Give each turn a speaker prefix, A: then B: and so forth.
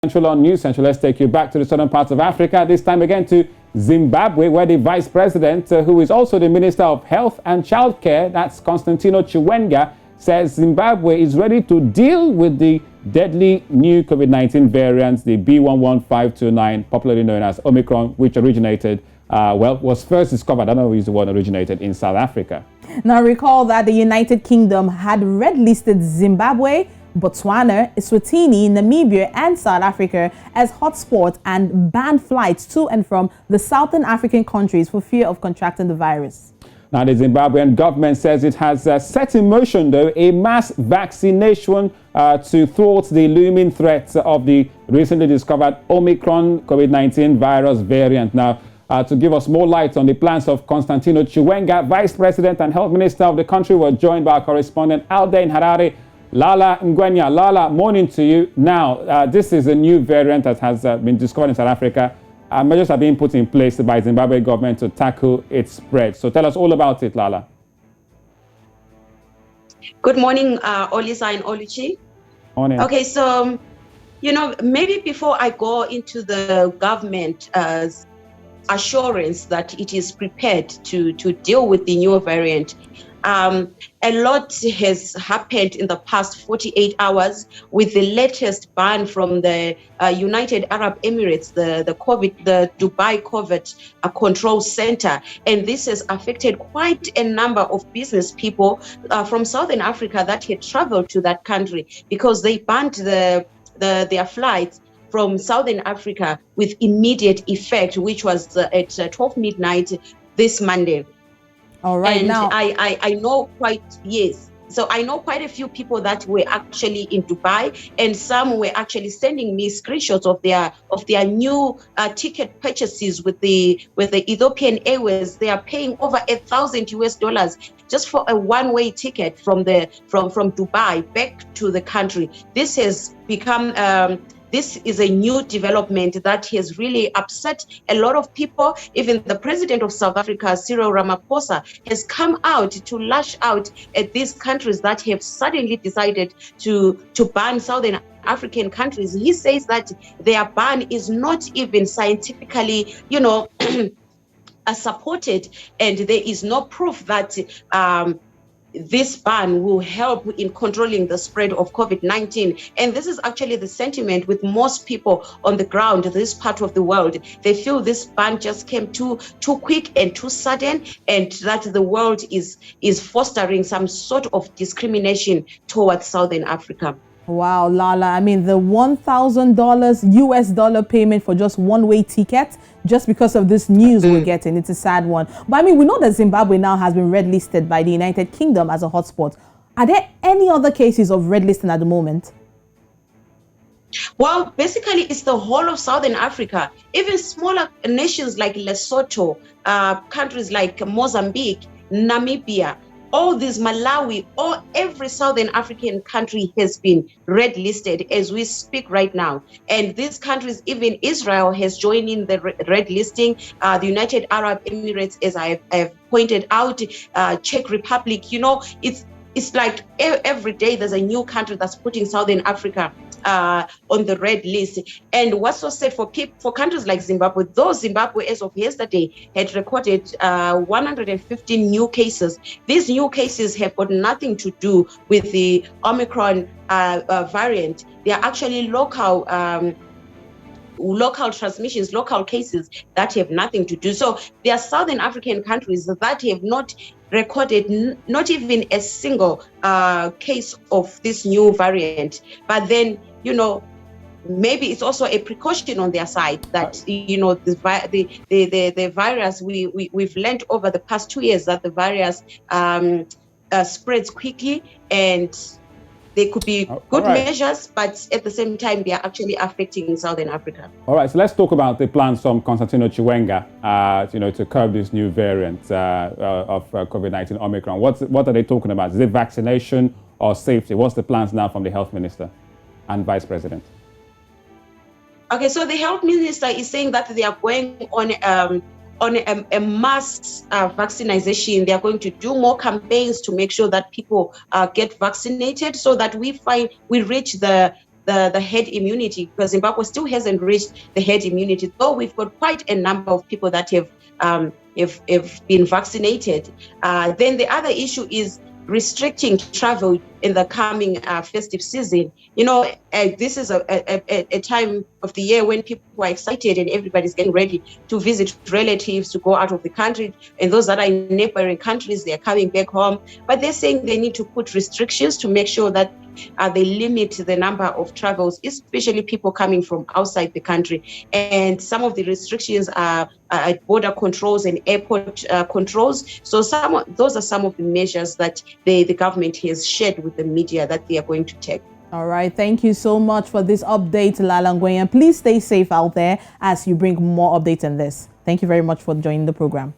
A: Central on News Central. Let's take you back to the southern parts of Africa, this time again to Zimbabwe, where the Vice President, who is also the Minister of Health and Childcare, that's Constantino Chiwenga, says Zimbabwe is ready to deal with the deadly new COVID-19 variant, the B11529, popularly known as Omicron, which originated, was first discovered, I don't know if the one originated in South Africa.
B: Now recall that the United Kingdom had red-listed Zimbabwe, Botswana, Eswatini, Namibia and South Africa as hotspots and banned flights to and from the southern African countries for fear of contracting the virus.
A: Now, the Zimbabwean government says it has set in motion, though, a mass vaccination to thwart the looming threat of the recently discovered Omicron COVID-19 virus variant. Now, to give us more light on the plans of Constantino Chiwenga, Vice President and Health Minister of the country, we're joined by our correspondent Alde in Harare. Lala Ngwenya. Lala, morning to you. Now, this is a new variant that has been discovered in South Africa. Measures are being put in place by the Zimbabwe government to tackle its spread. So tell us all about it, Lala.
C: Good morning, Olisa and Oluchi.
A: Morning.
C: Okay, so, maybe before I go into the government assurance that it is prepared to deal with the new variant, a lot has happened in the past 48 hours with the latest ban from the United Arab Emirates, the Dubai COVID Control Center. And this has affected quite a number of business people from Southern Africa that had traveled to that country because they banned their flights from Southern Africa with immediate effect, which was at 12 midnight this Monday.
B: All right,
C: and
B: now
C: I know So I know quite a few people that were actually in Dubai, and some were actually sending me screenshots of their new ticket purchases with the Ethiopian Airways. They are paying over $1,000 just for a one-way ticket from Dubai back to the country. This has become this is a new development that has really upset a lot of people. Even the president of South Africa, Cyril Ramaphosa, has come out to lash out at these countries that have suddenly decided to ban Southern African countries. He says that their ban is not even scientifically, supported, and there is no proof that this ban will help in controlling the spread of COVID-19. And this is actually the sentiment with most people on the ground, this part of the world. They feel this ban just came too quick and too sudden, and that the world is fostering some sort of discrimination towards Southern Africa.
B: Wow, Lala, I mean, the $1,000 US dollar payment for just one-way ticket, just because of this news we're getting, it's a sad one. But I mean, we know that Zimbabwe now has been red listed by the United Kingdom as a hotspot. Are there any other cases of red listing at the moment?
C: Well, basically, it's the whole of Southern Africa. Even smaller nations like Lesotho, countries like Mozambique, Namibia, all these, Malawi, every Southern African country has been red listed as we speak right now. And these countries, even Israel has joined in the red listing, the United Arab Emirates, as I have pointed out, Czech Republic, it's like every day there's a new country that's putting Southern Africa on the red list. And what's so sad for countries like Zimbabwe, though Zimbabwe as of yesterday had recorded 115 new cases. These new cases have got nothing to do with the Omicron variant. They are actually local transmissions, local cases that have nothing to do. So there are Southern African countries that have not recorded not even a single case of this new variant. But then, maybe it's also a precaution on their side that, the virus, we've learned over the past 2 years that the virus spreads quickly, and they could be good measures, but at the same time, they are actually affecting Southern Africa. All
A: right, so let's talk about the plans from Constantino Chiwenga, to curb this new variant of COVID-19 Omicron. What are they talking about? Is it vaccination or safety? What's the plans now from the health minister and vice president?
C: Okay, so the health minister is saying that they are going on a mass vaccination. They are going to do more campaigns to make sure that people get vaccinated, so that we reach the the herd immunity, because Zimbabwe still hasn't reached the herd immunity, though we've got quite a number of people that have been vaccinated. Then the other issue is restricting travel in the coming festive season. This is a time of the year when people are excited and everybody's getting ready to visit relatives, to go out of the country, and those that are in neighboring countries, they're coming back home. But they're saying they need to put restrictions to make sure that they limit the number of travels, especially people coming from outside the country. And some of the restrictions are border controls and airport controls. So those are some of the measures that the government has shared with the media that they are going to take.
B: All right. Thank you so much for this update, Lala Ngwenya. Please stay safe out there as you bring more updates on this. Thank you very much for joining the program.